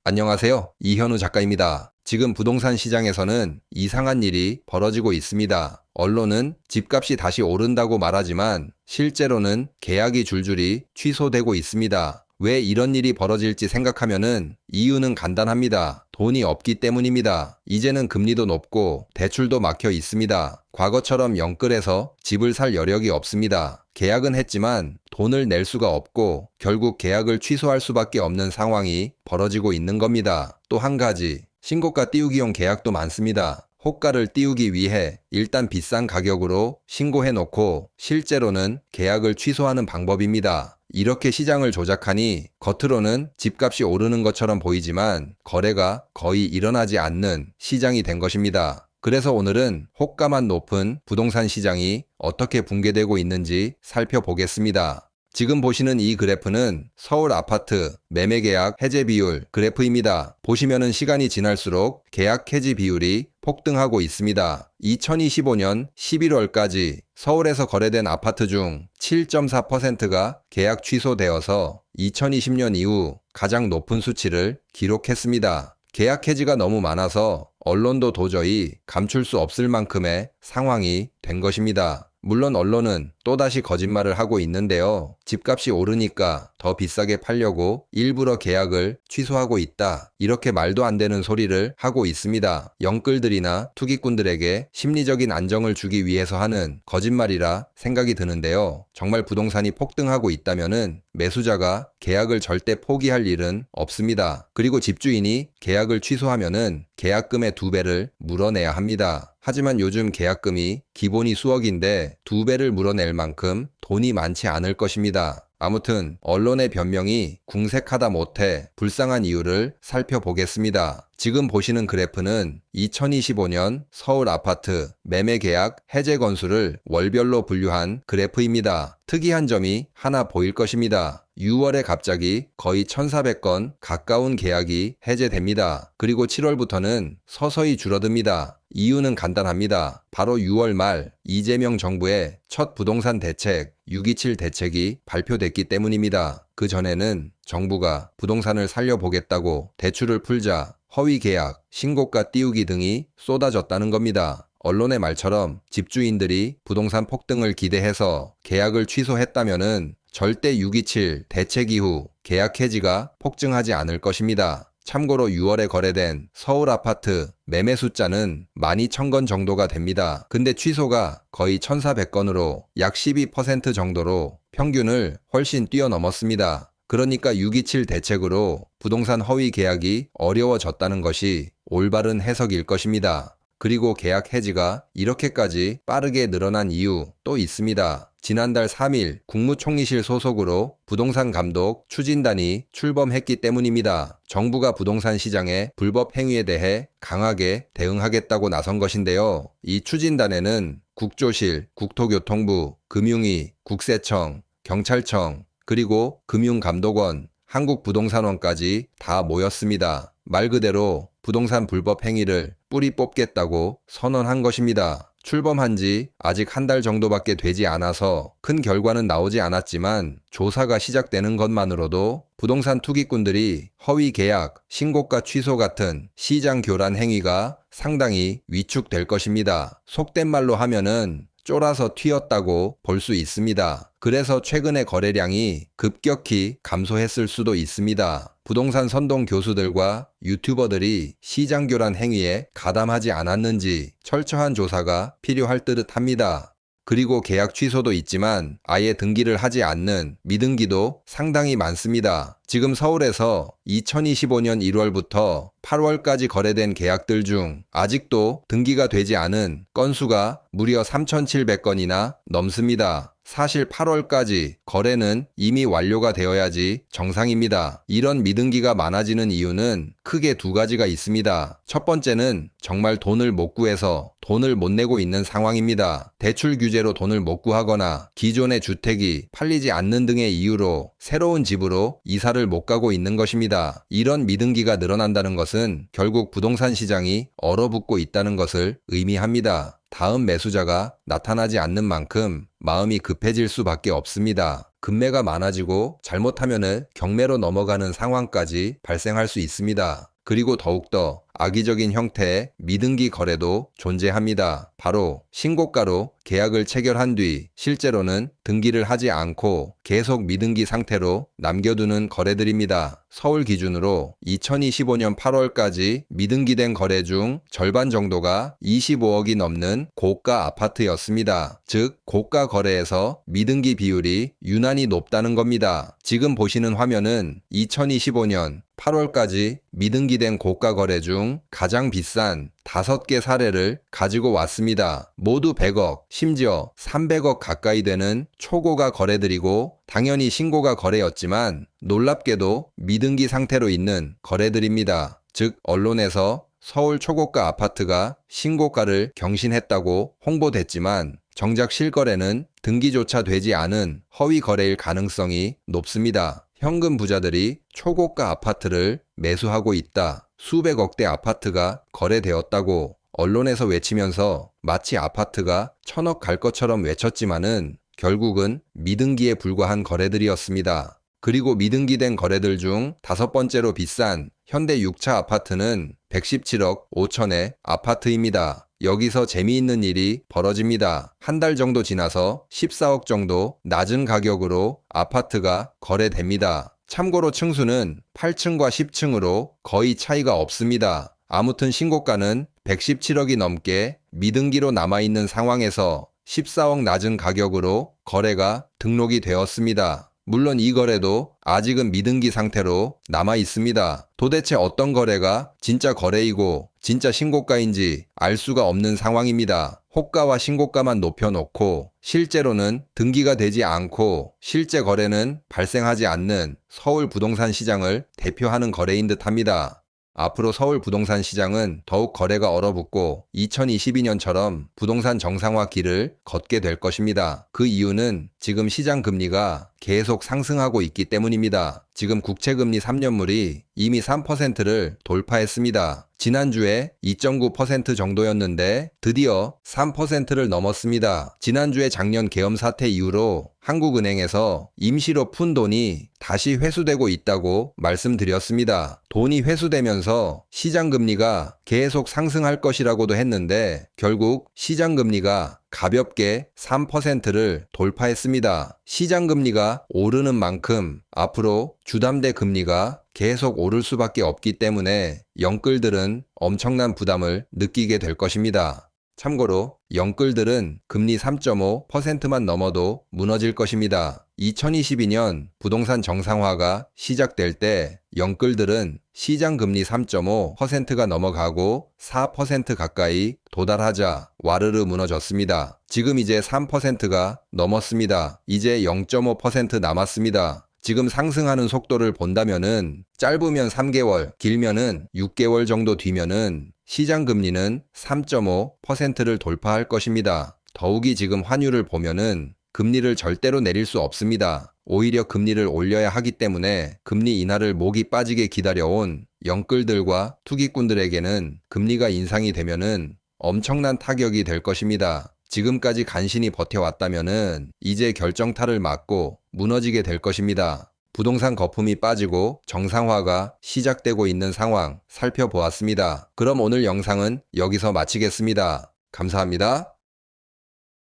안녕하세요. 이현우 작가입니다. 지금 부동산 시장에서는 이상한 일이 벌어지고 있습니다. 언론은 집값이 다시 오른다고 말하지만 실제로는 계약이 줄줄이 취소되고 있습니다. 왜 이런 일이 벌어질지 생각하면은 이유는 간단합니다. 돈이 없기 때문입니다. 이제는 금리도 높고 대출도 막혀 있습니다. 과거처럼 영끌해서 집을 살 여력이 없습니다. 계약은 했지만 돈을 낼 수가 없고 결국 계약을 취소할 수밖에 없는 상황이 벌어지고 있는 겁니다. 또 한 가지, 신고가 띄우기용 계약도 많습니다. 호가를 띄우기 위해 일단 비싼 가격으로 신고해 놓고 실제로는 계약을 취소하는 방법입니다. 이렇게 시장을 조작하니 겉으로는 집값이 오르는 것처럼 보이지만 거래가 거의 일어나지 않는 시장이 된 것입니다. 그래서 오늘은 호가만 높은 부동산 시장이 어떻게 붕괴되고 있는지 살펴보겠습니다. 지금 보시는 이 그래프는 서울 아파트 매매 계약 해지 비율 그래프입니다. 보시면은 시간이 지날수록 계약 해지 비율이 폭등하고 있습니다. 2025년 11월까지 서울에서 거래된 아파트 중 7.4%가 계약 취소되어서 2020년 이후 가장 높은 수치를 기록했습니다. 계약 해지가 너무 많아서 언론도 도저히 감출 수 없을 만큼의 상황이 된 것입니다. 물론 언론은 또다시 거짓말을 하고 있는데요. 집값이 오르니까 더 비싸게 팔려고 일부러 계약을 취소하고 있다. 이렇게 말도 안 되는 소리를 하고 있습니다. 영끌들이나 투기꾼들에게 심리적인 안정을 주기 위해서 하는 거짓말이라 생각이 드는데요. 정말 부동산이 폭등하고 있다면은 매수자가 계약을 절대 포기할 일은 없습니다. 그리고 집주인이 계약을 취소하면은 계약금의 2배를 물어내야 합니다. 하지만 요즘 계약금이 기본이 수억인데 2배를 물어낼 만큼 돈이 많지 않을 것입니다. 아무튼 언론의 변명이 궁색하다 못해 불쌍한 이유를 살펴보겠습니다. 지금 보시는 그래프는 2025년 서울 아파트 매매 계약 해제 건수를 월별로 분류한 그래프입니다. 특이한 점이 하나 보일 것입니다. 6월에 갑자기 거의 1,400건 가까운 계약이 해제됩니다. 그리고 7월부터는 서서히 줄어듭니다. 이유는 간단합니다. 바로 6월 말 이재명 정부의 첫 부동산 대책 6.27 대책이 발표됐기 때문입니다. 그 전에는 정부가 부동산을 살려보겠다고 대출을 풀자 허위 계약, 신고가 띄우기 등이 쏟아졌다는 겁니다. 언론의 말처럼 집주인들이 부동산 폭등을 기대해서 계약을 취소했다면은 절대 6.27 대책 이후 계약 해지가 폭증하지 않을 것입니다. 참고로 6월에 거래된 서울 아파트 매매 숫자는 12,000건 정도가 됩니다. 근데 취소가 거의 1,400건으로 약 12% 정도로 평균을 훨씬 뛰어넘었습니다. 그러니까 6.27 대책으로 부동산 허위 계약이 어려워졌다는 것이 올바른 해석일 것입니다. 그리고 계약 해지가 이렇게까지 빠르게 늘어난 이유 또 있습니다. 지난달 3일 국무총리실 소속으로 부동산 감독 추진단이 출범했기 때문입니다. 정부가 부동산 시장의 불법 행위에 대해 강하게 대응하겠다고 나선 것인데요. 이 추진단에는 국조실, 국토교통부, 금융위, 국세청, 경찰청, 그리고 금융감독원, 한국부동산원까지 다 모였습니다. 말 그대로 부동산 불법 행위를 뿌리 뽑겠다고 선언한 것입니다. 출범한 지 아직 한 달 정도밖에 되지 않아서 큰 결과는 나오지 않았지만 조사가 시작되는 것만으로도 부동산 투기꾼들이 허위 계약, 신고가 취소 같은 시장 교란 행위가 상당히 위축될 것입니다. 속된 말로 하면은 쫄아서 튀었다고 볼 수 있습니다. 그래서 최근에 거래량이 급격히 감소했을 수도 있습니다. 부동산 선동 교수들과 유튜버들이 시장 교란 행위에 가담하지 않았는지 철저한 조사가 필요할 듯 합니다. 그리고 계약 취소도 있지만 아예 등기를 하지 않는 미등기도 상당히 많습니다. 지금 서울에서 2025년 1월부터 8월까지 거래된 계약들 중 아직도 등기가 되지 않은 건수가 무려 3,700건이나 넘습니다. 사실 8월까지 거래는 이미 완료가 되어야지 정상입니다. 이런 미등기가 많아지는 이유는 크게 2가지가 있습니다. 첫 번째는 정말 돈을 못 구해서 돈을 못 내고 있는 상황입니다. 대출 규제로 돈을 못 구하거나 기존의 주택이 팔리지 않는 등의 이유로 새로운 집으로 이사를 못 가고 있는 것입니다. 이런 미등기가 늘어난다는 것은 결국 부동산 시장이 얼어붙고 있다는 것을 의미합니다. 다음 매수자가 나타나지 않는 만큼 마음이 급해질 수밖에 없습니다. 급매가 많아지고 잘못하면 경매로 넘어가는 상황까지 발생할 수 있습니다. 그리고 더욱더 악의적인 형태의 미등기 거래도 존재합니다. 바로 신고가로 계약을 체결한 뒤 실제로는 등기를 하지 않고 계속 미등기 상태로 남겨두는 거래들입니다. 서울 기준으로 2025년 8월까지 미등기된 거래 중 절반 정도가 25억이 넘는 고가 아파트였습니다. 즉 고가 거래에서 미등기 비율이 유난히 높다는 겁니다. 지금 보시는 화면은 2025년 8월까지 미등기된 고가 거래 중 가장 비싼 5개 사례를 가지고 왔습니다. 모두 100억, 심지어 300억 가까이 되는 초고가 거래들이고 당연히 신고가 거래였지만 놀랍게도 미등기 상태로 있는 거래들입니다. 즉 언론에서 서울 초고가 아파트가 신고가를 경신했다고 홍보됐지만 정작 실거래는 등기조차 되지 않은 허위 거래일 가능성이 높습니다. 현금 부자들이 초고가 아파트를 매수하고 있다. 수백억대 아파트가 거래되었다고 언론에서 외치면서 마치 아파트가 1000억 갈 것처럼 외쳤지만은 결국은 미등기에 불과한 거래들이었습니다. 그리고 미등기된 거래들 중 5번째로 비싼 현대 6차 아파트는 117억 5천의 아파트입니다. 여기서 재미있는 일이 벌어집니다. 한 달 정도 지나서 14억 정도 낮은 가격으로 아파트가 거래됩니다. 참고로 층수는 8층과 10층으로 거의 차이가 없습니다. 아무튼 신고가는 117억이 넘게 미등기로 남아있는 상황에서 14억 낮은 가격으로 거래가 등록이 되었습니다. 물론 이 거래도 아직은 미등기 상태로 남아 있습니다. 도대체 어떤 거래가 진짜 거래이고 진짜 신고가인지 알 수가 없는 상황입니다. 호가와 신고가만 높여놓고 실제로는 등기가 되지 않고 실제 거래는 발생하지 않는 서울 부동산 시장을 대표하는 거래인 듯합니다. 앞으로 서울 부동산 시장은 더욱 거래가 얼어붙고 2022년처럼 부동산 정상화 길을 걷게 될 것입니다. 그 이유는 지금 시장 금리가 계속 상승하고 있기 때문입니다. 지금 국채금리 3년물이 이미 3%를 돌파했습니다. 지난주에 2.9% 정도였는데 드디어 3%를 넘었습니다. 지난주에 작년 계엄 사태 이후로 한국은행에서 임시로 푼 돈이 다시 회수되고 있다고 말씀드렸습니다. 돈이 회수되면서 시장금리가 계속 상승할 것이라고도 했는데 결국 시장금리가 가볍게 3%를 돌파했습니다. 시장금리가 오르는 만큼 앞으로 주담대 금리가 계속 오를 수밖에 없기 때문에 영끌들은 엄청난 부담을 느끼게 될 것입니다. 참고로 영끌들은 금리 3.5%만 넘어도 무너질 것입니다. 2022년 부동산 정상화가 시작될 때 영끌들은 시장금리 3.5%가 넘어가고 4% 가까이 도달하자 와르르 무너졌습니다. 지금 이제 3%가 넘었습니다. 이제 0.5% 남았습니다. 지금 상승하는 속도를 본다면은 짧으면 3개월, 길면은 6개월 정도 뒤면은 시장금리는 3.5%를 돌파할 것입니다. 더욱이 지금 환율을 보면은 금리를 절대로 내릴 수 없습니다. 오히려 금리를 올려야 하기 때문에 금리 인하를 목이 빠지게 기다려온 영끌들과 투기꾼들에게는 금리가 인상이 되면은 엄청난 타격이 될 것입니다. 지금까지 간신히 버텨왔다면은 이제 결정타를 맞고 무너지게 될 것입니다. 부동산 거품이 빠지고 정상화가 시작되고 있는 상황 살펴보았습니다. 그럼 오늘 영상은 여기서 마치겠습니다. 감사합니다.